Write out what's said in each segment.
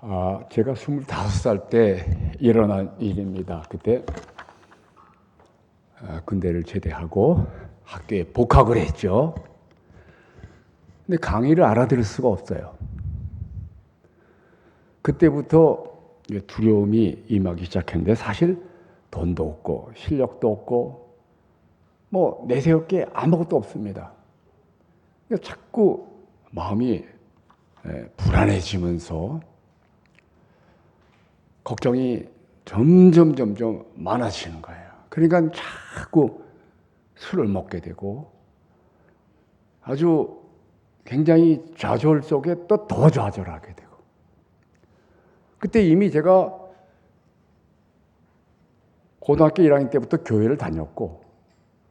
제가 25살 때 일어난 일입니다. 그때 군대를 제대하고 학교에 복학을 했죠. 근데 강의를 알아들을 수가 없어요. 그때부터 두려움이 임하기 시작했는데 사실 돈도 없고 실력도 없고 뭐 내세울 게 아무것도 없습니다. 자꾸 마음이 불안해지면서 걱정이 점점 많아지는 거예요. 그러니까 자꾸 술을 먹게 되고 아주 굉장히 좌절 속에 또 더 좌절하게 되고, 그때 이미 제가 고등학교 1학년 때부터 교회를 다녔고,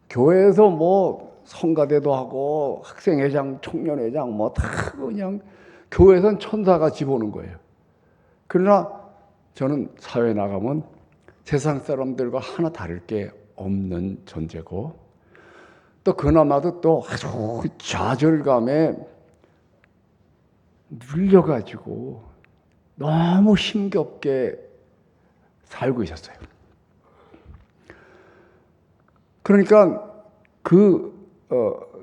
교회에서 뭐 성가대도 하고 학생회장, 청년회장 뭐 다 그냥 교회에선 천사가 집어오는 거예요. 그러나 저는 사회에 나가면 세상 사람들과 하나 다를 게 없는 존재고, 또 그나마도 또 아주 좌절감에 눌려가지고 너무 힘겹게 살고 있었어요. 그러니까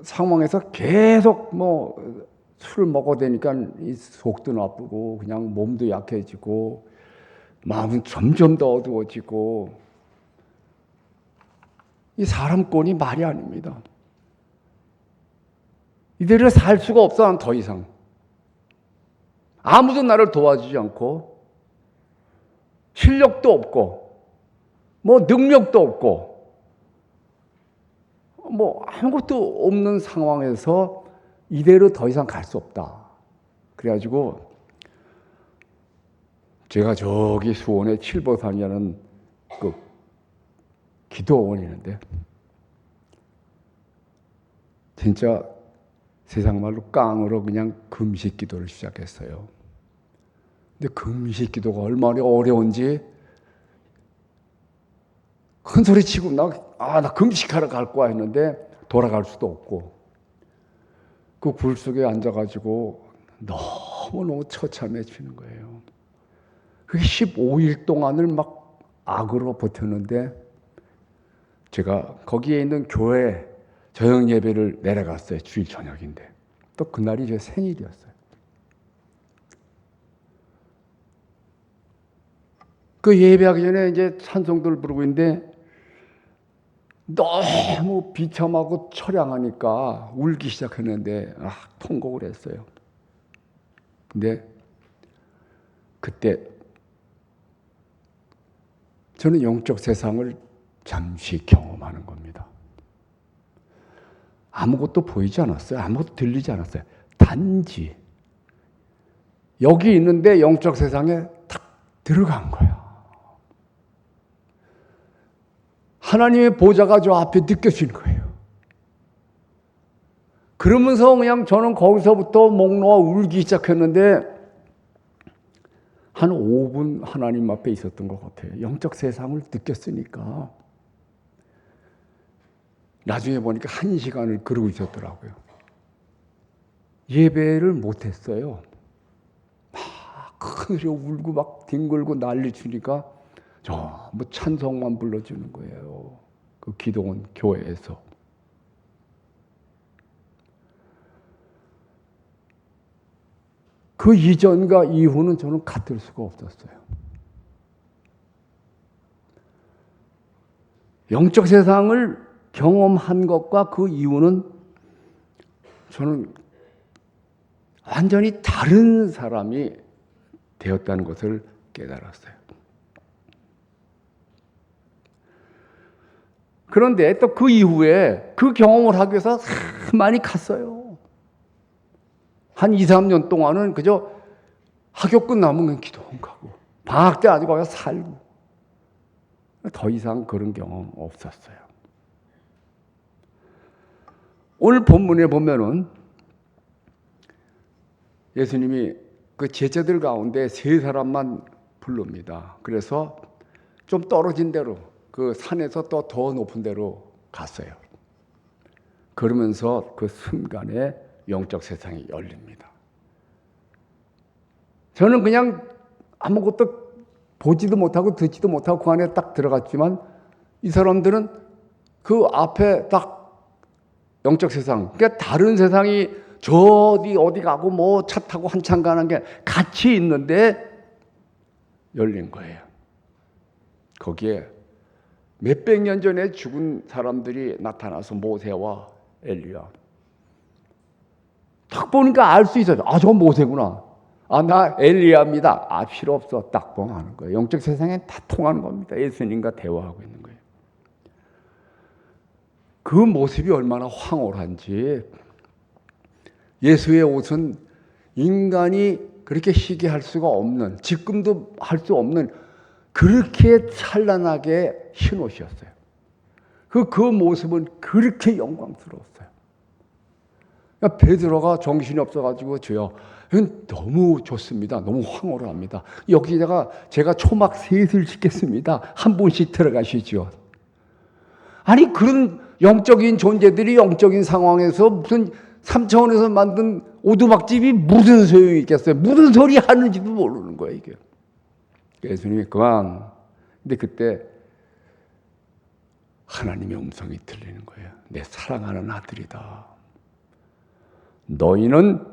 상황에서 계속 뭐 술을 먹어대니까 이 속도 나쁘고 그냥 몸도 약해지고 마음은 점점 더 어두워지고, 이 사람 꼴이 말이 아닙니다. 이대로 살 수가 없어. 난 더 이상 아무도 나를 도와주지 않고 실력도 없고 뭐 능력도 없고 뭐 아무것도 없는 상황에서 이대로 더 이상 갈 수 없다. 그래가지고 제가 저기 수원에 칠보산이라는 그 기도원이 있는데, 진짜 세상 말로 깡으로 그냥 금식 기도를 시작했어요. 근데 금식 기도가 얼마나 어려운지 큰 소리 치고 나 금식하러 갈 거야 했는데 돌아갈 수도 없고, 그 굴 속에 앉아가지고 너무너무 처참해지는 거예요. 그게 15일 동안을 막 악으로 버텼는데, 제가 거기에 있는 교회 저녁 예배를 내려갔어요. 주일 저녁인데 또 그날이 제 생일이었어요. 그 예배하기 전에 이제 찬송들을 부르고 있는데 너무 비참하고 처량하니까 울기 시작했는데 통곡을 했어요. 근데 그때 저는 영적 세상을 잠시 경험하는 겁니다. 아무것도 보이지 않았어요. 아무것도 들리지 않았어요. 단지 여기 있는데 영적 세상에 탁 들어간 거야. 하나님의 보좌가 저 앞에 느껴지는 거예요. 그러면서 그냥 저는 거기서부터 목 놓아 울기 시작했는데 한 5분 하나님 앞에 있었던 것 같아요. 영적 세상을 느꼈으니까. 나중에 보니까 1시간을 그러고 있었더라고요. 예배를 못했어요. 막 큰 소리 울고 막 뒹굴고 난리 치니까 뭐 찬송만 불러주는 거예요. 그 기도원 교회에서. 그 이전과 이후는 저는 같을 수가 없었어요. 영적 세상을 경험한 것과 그 이후는 저는 완전히 다른 사람이 되었다는 것을 깨달았어요. 그런데 또 그 이후에 그 경험을 하기 위해서 많이 갔어요. 한 2, 3년 동안은 그저 학교 끝나면 그냥 기도원 가고 방학 때 아주 거기 살고, 더 이상 그런 경험 없었어요. 오늘 본문에 보면은 예수님이 그 제자들 가운데 3사람만 부릅니다. 그래서 좀 떨어진 데로, 그 산에서 또 더 높은 데로 갔어요. 그러면서 그 순간에 영적 세상이 열립니다. 저는 그냥 아무것도 보지도 못하고 듣지도 못하고 그 안에 딱 들어갔지만 이 사람들은 그 앞에 딱 영적 세상, 그러니까 다른 세상이 저 어디 가고 뭐 차 타고 한참 가는 게 같이 있는데 열린 거예요. 거기에 몇백 년 전에 죽은 사람들이 나타나서 모세와 엘리야. 딱 보니까 알 수 있어요. 아, 저 모세구나. 아, 나 엘리야입니다. 아, 필요 없어. 딱 보면 거예요. 영적 세상엔 다 통하는 겁니다. 예수님과 대화하고 있는 거예요. 그 모습이 얼마나 황홀한지. 예수의 옷은 인간이 그렇게 희게 할 수가 없는, 지금도 할 수 없는 그렇게 찬란하게 흰 옷이었어요. 그 모습은 그렇게 영광스러웠어요. 그러니까 베드로가 정신이 없어가지고 주여, 이건 너무 좋습니다. 너무 황홀합니다. 여기다가 제가 초막 셋을 짓겠습니다. 한 분씩 들어가시죠. 아니 그런 영적인 존재들이 영적인 상황에서 무슨 3차원에서 만든 오두막집이 무슨 소용이 있겠어요? 무슨 소리 하는지도 모르는 거예요, 이게. 예수님이 그만. 근데 그때 하나님의 음성이 들리는 거예요. 내 사랑하는 아들이다. 너희는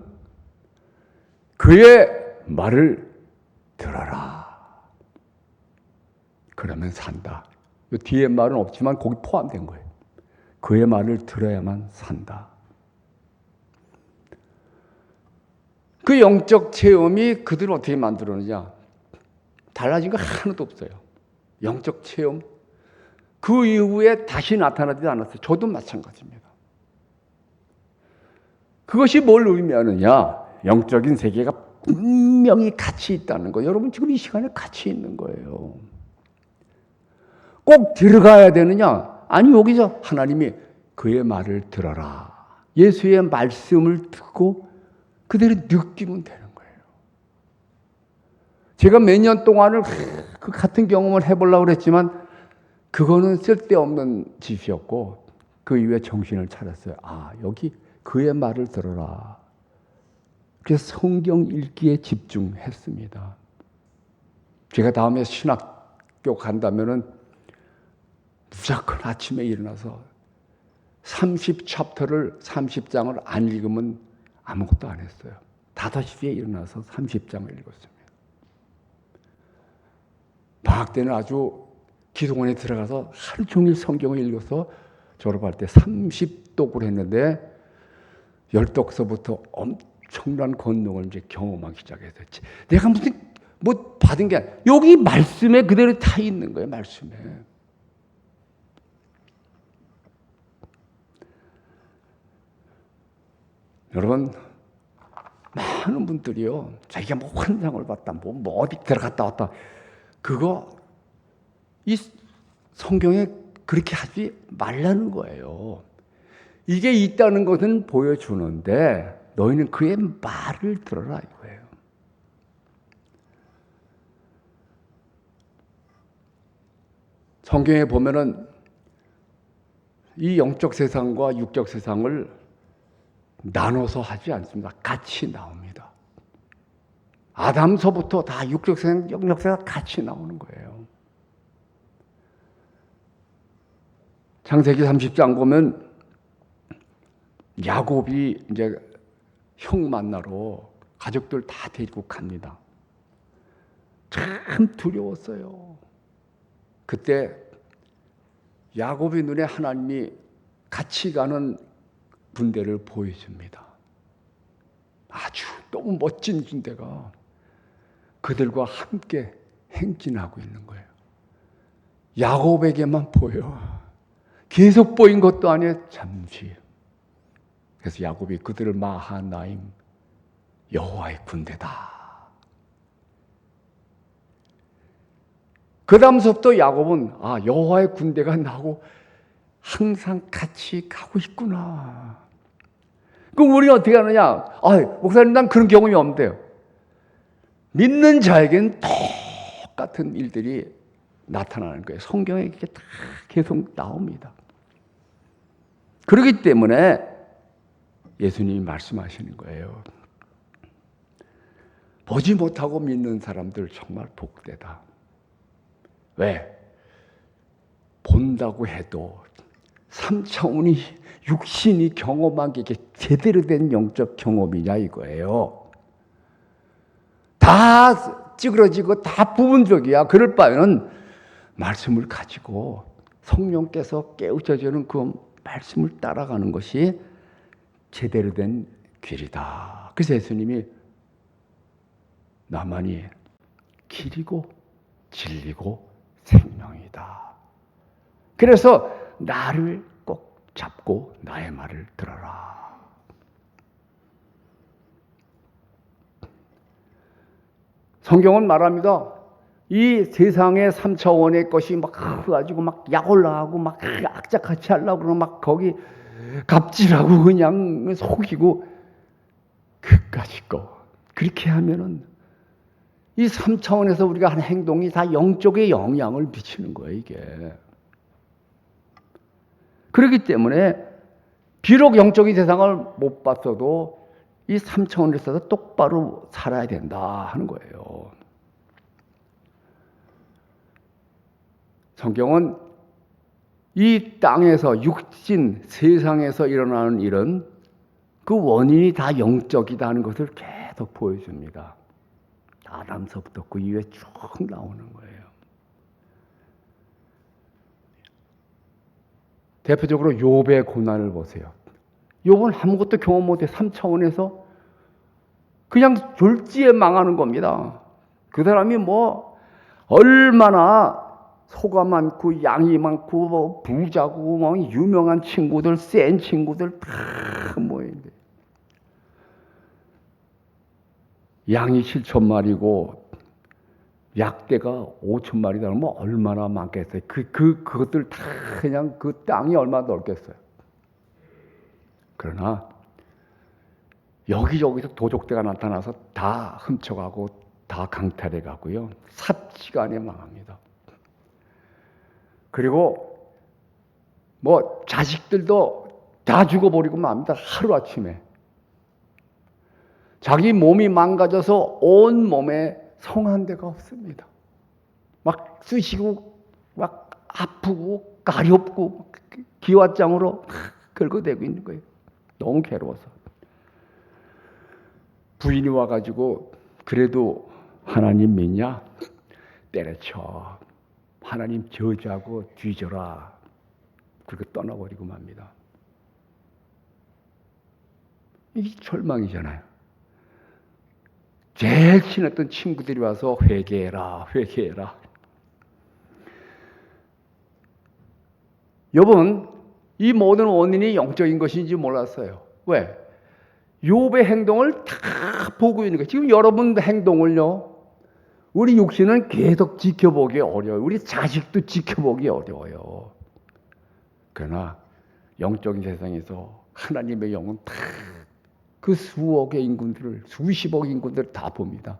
그의 말을 들어라. 그러면 산다. 뒤에 말은 없지만 거기 포함된 거예요. 그의 말을 들어야만 산다. 그 영적 체험이 그들을 어떻게 만들었느냐? 달라진 거 하나도 없어요. 영적 체험. 그 이후에 다시 나타나지 않았어요. 저도 마찬가지입니다. 그것이 뭘 의미하느냐? 영적인 세계가 분명히 같이 있다는 거. 여러분 지금 이 시간에 같이 있는 거예요. 꼭 들어가야 되느냐? 아니 여기서 하나님이 그의 말을 들어라. 예수의 말씀을 듣고 그대로 느끼면 되는 거예요. 제가 몇 년 동안을 그 같은 경험을 해보려고 그랬지만 그거는 쓸데없는 짓이었고 그 이후에 정신을 차렸어요. 아, 여기 그의 말을 들어라. 그래서 성경 읽기에 집중했습니다. 제가 다음에 신학교 간다면은 무조건 아침에 일어나서 30챕터를 30장을 안 읽으면 아무것도 안 했어요. 5시에 일어나서 30장을 읽었습니다. 방학 때는 아주 기도원에 들어가서 하루 종일 성경을 읽어서 졸업할 때 30독을 했는데 10독서부터 엄청난 권능을 이제 경험하기 시작했어요. 내가 무슨 뭐 받은 게 아니라 여기 말씀에 그대로 다 있는 거예요. 말씀에. 여러분 많은 분들이요. 자기가 뭐 환상을 봤다. 뭐 어디 들어갔다 왔다. 그거 이 성경에 그렇게 하지 말라는 거예요. 이게 있다는 것은 보여주는데 너희는 그의 말을 들어라 이거예요. 성경에 보면은 이 영적 세상과 육적 세상을 나눠서 하지 않습니다. 같이 나옵니다. 아담서부터 다 육적 세상, 영적 세상 같이 나오는 거예요. 창세기 30장 보면 야곱이 이제 형 만나러 가족들 다 데리고 갑니다. 참 두려웠어요. 그때 야곱의 눈에 하나님이 같이 가는 군대를 보여줍니다. 아주 너무 멋진 군대가 그들과 함께 행진하고 있는 거예요. 야곱에게만 보여. 계속 보인 것도 아니에요. 잠시. 그래서 야곱이 그들을 마하나임 여호와의 군대다. 그 다음서부터 야곱은 여호와의 군대가 나하고 항상 같이 가고 있구나. 그럼 우리는 어떻게 하느냐? 목사님 난 그런 경험이 없는데요. 믿는 자에겐 똑같은 일들이 나타나는 거예요. 성경에 이렇게 다 계속 나옵니다. 그렇기 때문에 예수님이 말씀하시는 거예요. 보지 못하고 믿는 사람들 정말 복되다. 왜? 본다고 해도 3차원이 육신이 경험한 게 제대로 된 영적 경험이냐 이거예요. 다 찌그러지고 다 부분적이야. 그럴 바에는 말씀을 가지고 성령께서 깨우쳐주는 그 말씀을 따라가는 것이 제대로 된 길이다. 그래서 예수님이 나만이 길이고 진리고 생명이다. 그래서 나를 꼭 잡고 나의 말을 들어라. 성경은 말합니다. 이 세상의 3차원의 것이 막 가지고 막 약 올라가고 막 악착같이 하려고 그러고 막 거기 갑질하고 그냥 속이고 그까짓 거 그렇게 하면은 이 3차원에서 우리가 하는 행동이 다 영적인 영향을 미치는 거예요, 이게. 그렇기 때문에 비록 영적인 세상을 못 봤어도 이 3차원에서 똑바로 살아야 된다 하는 거예요. 성경은 이 땅에서 육신 세상에서 일어나는 일은 그 원인이 다 영적이다 하는 것을 계속 보여줍니다. 아담서부터 그 이후에 쭉 나오는 거예요. 대표적으로 욥의 고난을 보세요. 욥은 아무것도 경험 못해 3차원에서 그냥 졸지에 망하는 겁니다. 그 사람이 뭐 얼마나 소가 많고 양이 많고 뭐 부자고 뭐 유명한 친구들 센 친구들 다 모이는데 양이 7,000마리고 약대가 5,000마리다 그러면 얼마나 많겠어요. 그것들 다 그냥 그 땅이 얼마나 넓겠어요. 그러나 여기저기서 도적대가 나타나서 다 훔쳐가고 다 강탈해 가고요. 삽시간에 망합니다. 그리고 뭐 자식들도 다 죽어버리고 맙니다. 하루아침에. 자기 몸이 망가져서 온 몸에 성한 데가 없습니다. 막 쑤시고 막 아프고 가렵고 기왓장으로 긁어대고 있는 거예요. 너무 괴로워서. 부인이 와가지고 그래도 하나님 믿냐? 때려쳐. 하나님 저주하고 뒤져라. 그렇게 떠나버리고 맙니다. 이게 절망이잖아요. 제일 친했던 친구들이 와서 회개해라, 회개해라. 욥은 이 모든 원인이 영적인 것인지 몰랐어요. 왜? 욥의 행동을 다 보고 있는 거예요. 지금 여러분 행동을요. 우리 육신은 계속 지켜보기 어려워요. 우리 자식도 지켜보기 어려워요. 그러나 영적인 세상에서 하나님의 영은 다 그 수억의 인군들을 수십억 인군들을 다 봅니다.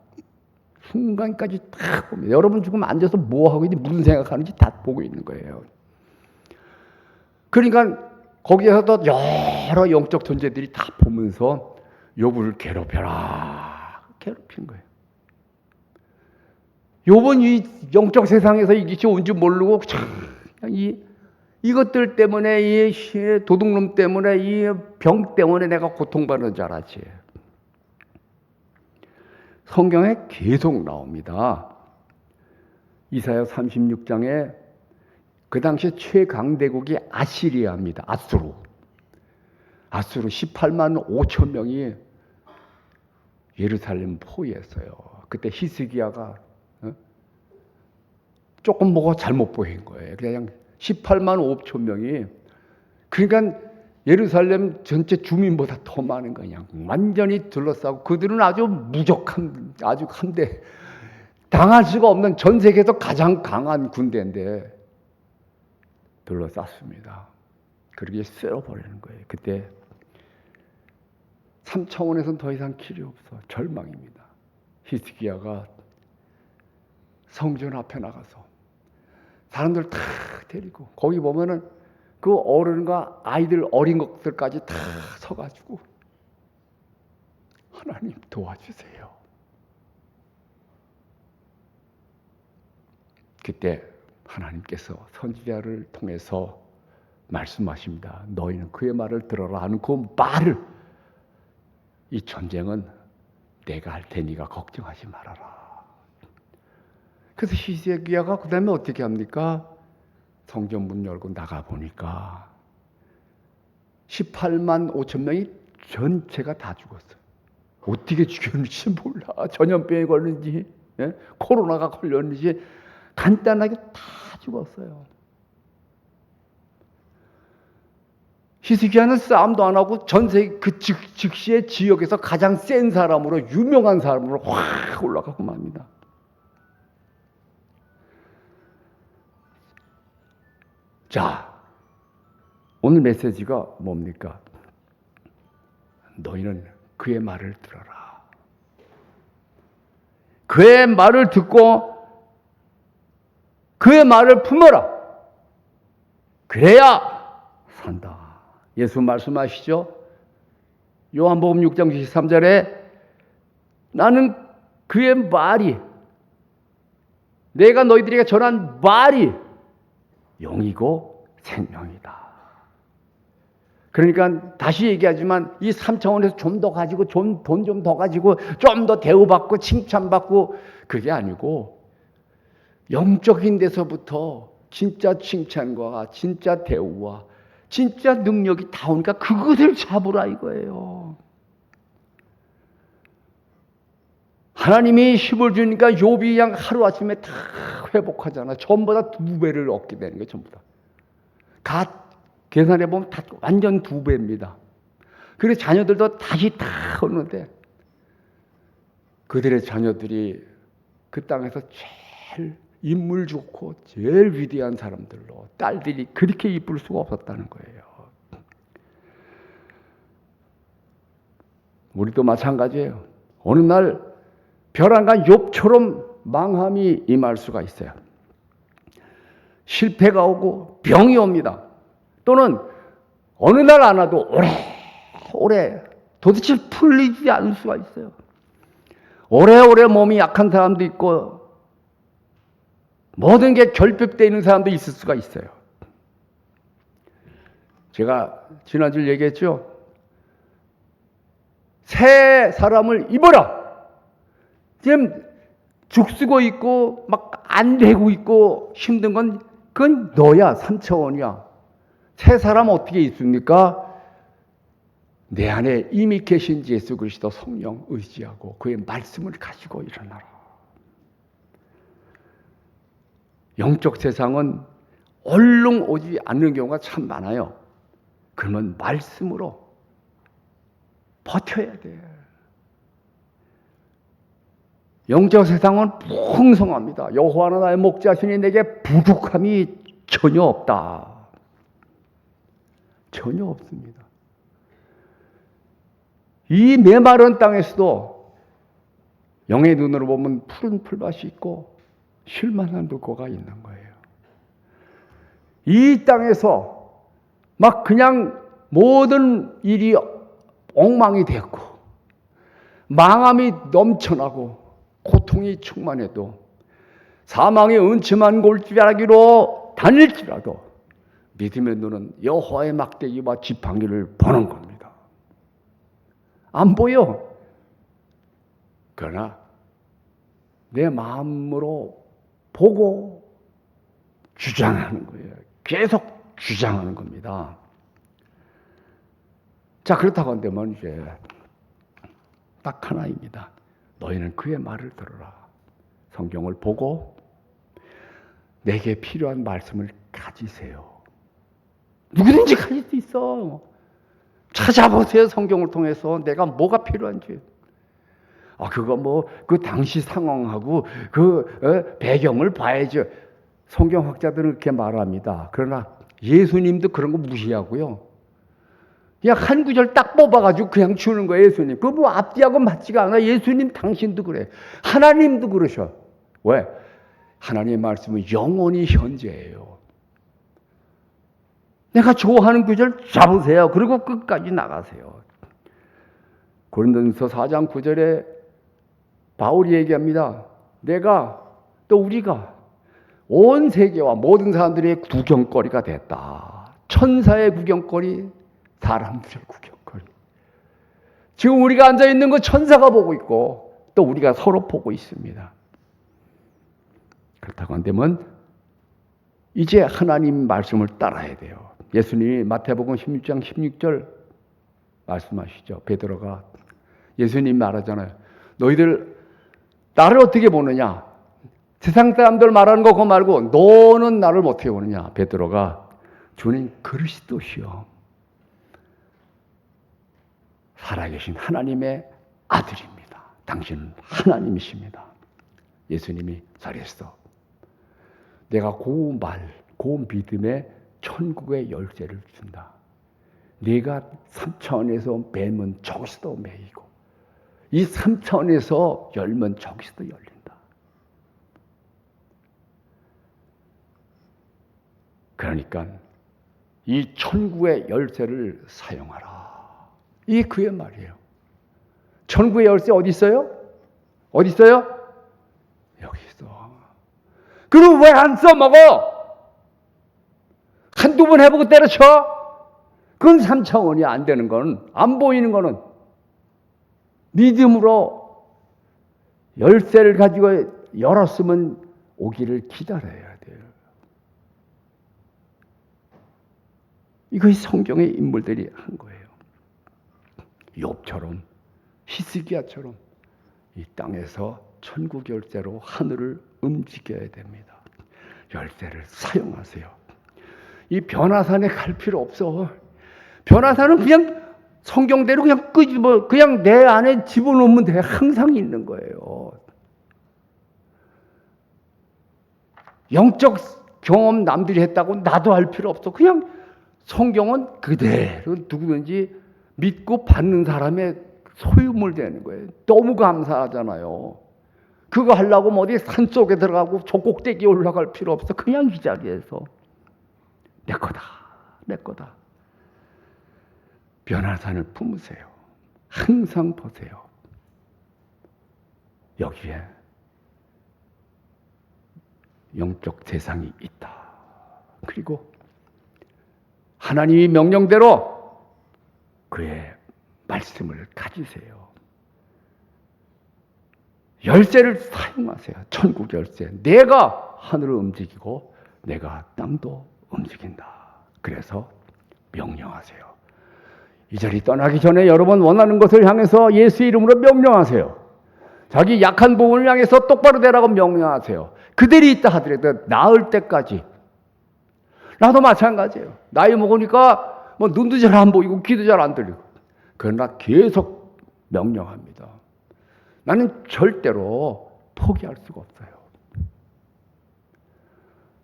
순간까지 다 봅니다. 여러분 지금 앉아서 뭐 하고 있는지 무슨 생각하는지 다 보고 있는 거예요. 그러니까 거기에서도 여러 영적 존재들이 다 보면서 욥을 괴롭혀라 괴롭힌 거예요. 욥은 이 영적 세상에서 이게 좋은지 모르고 이것들 때문에 이 도둑놈 때문에 이 병 때문에 내가 고통받는 줄 알았지. 성경에 계속 나옵니다. 이사야 36장에 그 당시 최강대국이 아시리아입니다. 아수르 18만 5천 명이 예루살렘 포위했어요. 그때 히스기야가 조금 뭐가 잘못 보인 거예요. 그냥 18만 5천 명이 그러니까 예루살렘 전체 주민보다 더 많은 거냐. 완전히 둘러싸고 그들은 아주 무적한 아주 한데 당할 수가 없는 전 세계에서 가장 강한 군대인데 둘러쌌습니다. 그렇게 쓸어버리는 거예요. 그때 3차원에서는 더 이상 길이 없어. 절망입니다. 히스기야가 성전 앞에 나가서 사람들 다 데리고 거기 보면은 그 어른과 아이들 어린 것들까지 다 서가지고 하나님 도와주세요. 그때 하나님께서 선지자를 통해서 말씀하십니다. 너희는 그의 말을 들어라 하는 그 말을, 이 전쟁은 내가 할 테니까 걱정하지 말아라. 그래서 히스기야가 그 다음에 어떻게 합니까? 성전 문 열고 나가보니까 18만 5천 명이 전체가 다 죽었어요. 어떻게 죽였는지 몰라. 전염병에 걸렸는지, 코로나가 걸렸는지 간단하게 다 죽었어요. 히스기야는 싸움도 안 하고 전세계 그 즉시의 지역에서 가장 센 사람으로, 유명한 사람으로 확 올라가고 맙니다. 자, 오늘 메시지가 뭡니까? 너희는 그의 말을 들어라. 그의 말을 듣고 그의 말을 품어라. 그래야 산다. 예수 말씀하시죠? 요한복음 6장 13절에 나는 그의 말이, 내가 너희들에게 전한 말이 영이고 생명이다. 그러니까 다시 얘기하지만 이 3차원에서 좀 더 가지고 돈 좀 더 가지고 좀 더 대우받고 칭찬받고 그게 아니고 영적인 데서부터 진짜 칭찬과 진짜 대우와 진짜 능력이 다 오니까 그것을 잡으라 이거예요. 하나님이 힘을 주니까 욥이 그냥 하루아침에 다 회복하잖아. 전부 다 2배를 얻게 되는 거예요. 전부 다. 계산해 보면 다 완전 2배입니다. 그래서 자녀들도 다시 다 얻는데 그들의 자녀들이 그 땅에서 제일 인물 좋고 제일 위대한 사람들로, 딸들이 그렇게 이쁠 수가 없었다는 거예요. 우리도 마찬가지예요. 어느 날 벼랑간 욥처럼 망함이 임할 수가 있어요. 실패가 오고 병이 옵니다. 또는 어느 날 안 와도 오래 도대체 풀리지 않을 수가 있어요. 오래오래 몸이 약한 사람도 있고 모든 게 결핍되어 있는 사람도 있을 수가 있어요. 제가 지난주에 얘기했죠. 새 사람을 입어라. 지금 죽쓰고 있고 막 안 되고 있고 힘든 건 그건 너야. 3차원이야. 새 사람 어떻게 있습니까? 내 안에 이미 계신 예수 그리스도 성령 의지하고 그의 말씀을 가지고 일어나라. 영적 세상은 얼른 오지 않는 경우가 참 많아요. 그러면 말씀으로 버텨야 돼. 영적 세상은 풍성합니다. 여호와는 나의 목자시니 내게 부족함이 전혀 없다. 전혀 없습니다. 이 메마른 땅에서도 영의 눈으로 보면 푸른 풀밭이 있고 쉴만한 물고가 있는 거예요. 이 땅에서 막 그냥 모든 일이 엉망이 되었고 망함이 넘쳐나고 고통이 충만해도 사망의 은침한 골짜기로 다닐지라도 믿음의 눈은 여호와의 막대기와 지팡이를 보는 겁니다. 안 보여. 그러나 내 마음으로 보고 주장하는 거예요. 계속 주장하는 겁니다. 자, 그렇다고 한다면 이제 딱 하나입니다. 너희는 그의 말을 들어라. 성경을 보고 내게 필요한 말씀을 가지세요. 누구든지 가질 수 있어. 찾아보세요. 성경을 통해서 내가 뭐가 필요한지. 그거 그 당시 상황하고 그 배경을 봐야죠. 성경학자들은 그렇게 말합니다. 그러나 예수님도 그런 거 무시하고요. 그냥 한 구절 딱 뽑아가지고 그냥 주는 거예요, 예수님. 그거 뭐 앞뒤하고 맞지가 않아. 예수님 당신도 그래. 하나님도 그러셔. 왜? 하나님의 말씀은 영원히 현재예요. 내가 좋아하는 구절 잡으세요. 그리고 끝까지 나가세요. 고린도전서 4장 9절에 바울이 얘기합니다. 내가 또 우리가 온 세계와 모든 사람들의 구경거리가 됐다. 천사의 구경거리, 사람들의 구경거리. 지금 우리가 앉아있는 거 천사가 보고 있고 또 우리가 서로 보고 있습니다. 그렇다고 한다면 이제 하나님 말씀을 따라야 돼요. 예수님이 마태복음 16장 16절 말씀하시죠. 베드로가 예수님 말하잖아요. 너희들 나를 어떻게 보느냐? 세상 사람들 말하는 거 그거 말고 너는 나를 어떻게 보느냐? 베드로가 주님 그리스도시요 살아계신 하나님의 아들입니다. 당신은 하나님이십니다. 예수님이 잘했어. 내가 고운 말, 고운 믿음의 천국의 열쇠를 준다. 네가 3차원에서 매면 저기서도 매이고 이 3차원에서 열면 저기서도 열린다. 그러니까 이 천국의 열쇠를 사용하라. 이게 그의 말이에요. 천국의 열쇠 어디 있어요? 어디 있어요? 여기 있어. 그럼 왜 안 써먹어? 한두 번 해보고 때려쳐? 그건 3차원이 안 되는 거는, 안 보이는 거는 믿음으로 열쇠를 가지고 열었으면 오기를 기다려야 돼요. 이것이 성경의 인물들이 한 거예요. 욥처럼, 히스기야처럼 이 땅에서 천국 열쇠로 하늘을 움직여야 됩니다. 열쇠를 사용하세요. 이 변화산에 갈 필요 없어. 변화산은 그냥 성경대로 그냥 끄집어, 그냥 내 안에 집어넣으면 돼. 항상 있는 거예요. 영적 경험 남들이 했다고 나도 할 필요 없어. 그냥 성경은 그대로 누구든지 믿고 받는 사람의 소유물 되는 거예요. 너무 감사하잖아요. 그거 하려고 뭐 어디 산속에 들어가고 저 꼭대기에 올라갈 필요 없어. 그냥 이 자리에서 내 거다. 내 거다. 변화산을 품으세요. 항상 보세요. 여기에 영적 세상이 있다. 그리고 하나님의 명령대로 그의 말씀을 가지세요. 열쇠를 사용하세요. 천국 열쇠. 내가 하늘을 움직이고 내가 땅도 움직인다. 그래서 명령하세요. 이 자리 떠나기 전에 여러분 원하는 것을 향해서 예수의 이름으로 명령하세요. 자기 약한 부분을 향해서 똑바로 되라고 명령하세요. 그들이 있다 하더라도 나을 때까지. 나도 마찬가지예요. 나이 먹으니까 뭐 눈도 잘 안 보이고 귀도 잘 안 들리고. 그러나 계속 명령합니다. 나는 절대로 포기할 수가 없어요.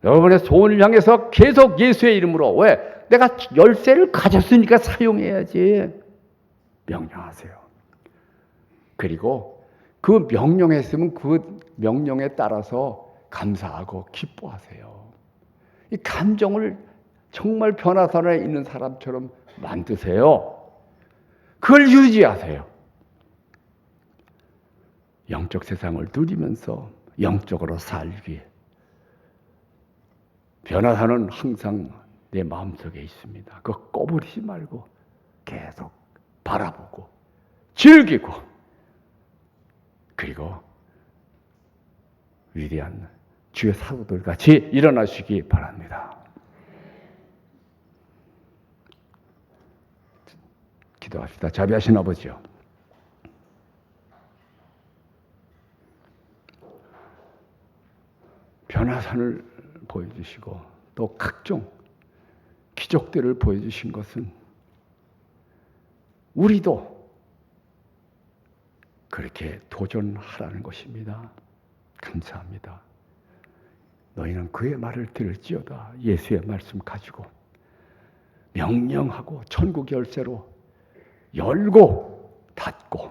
여러분의 소원을 향해서 계속 예수의 이름으로, 왜? 내가 열쇠를 가졌으니까 사용해야지. 명령하세요. 그리고 그 명령했으면 그 명령에 따라서 감사하고 기뻐하세요. 이 감정을 정말 변화산에 있는 사람처럼 만드세요. 그걸 유지하세요. 영적 세상을 누리면서 영적으로 살기. 변화산은 항상 내 마음속에 있습니다. 그거 꺼버리지 말고 계속 바라보고 즐기고 그리고 위대한 주의 사도들 같이 일어나시기 바랍니다. 기도합시다. 자비하신 아버지요. 변화산을 보여주시고 또 각종 기적들을 보여주신 것은 우리도 그렇게 도전하라는 것입니다. 감사합니다. 너희는 그의 말을 들을지어다. 예수의 말씀 가지고 명령하고 천국 열쇠로 열고 닫고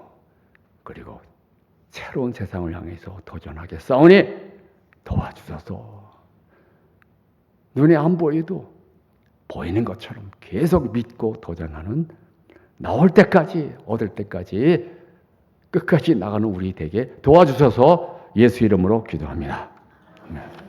그리고 새로운 세상을 향해서 도전하겠사오니 도와주소서. 눈에 안 보여도 보이는 것처럼 계속 믿고 도전하는 나올 때까지 얻을 때까지 끝까지 나가는 우리 되게 도와주셔서 예수 이름으로 기도합니다. 아멘.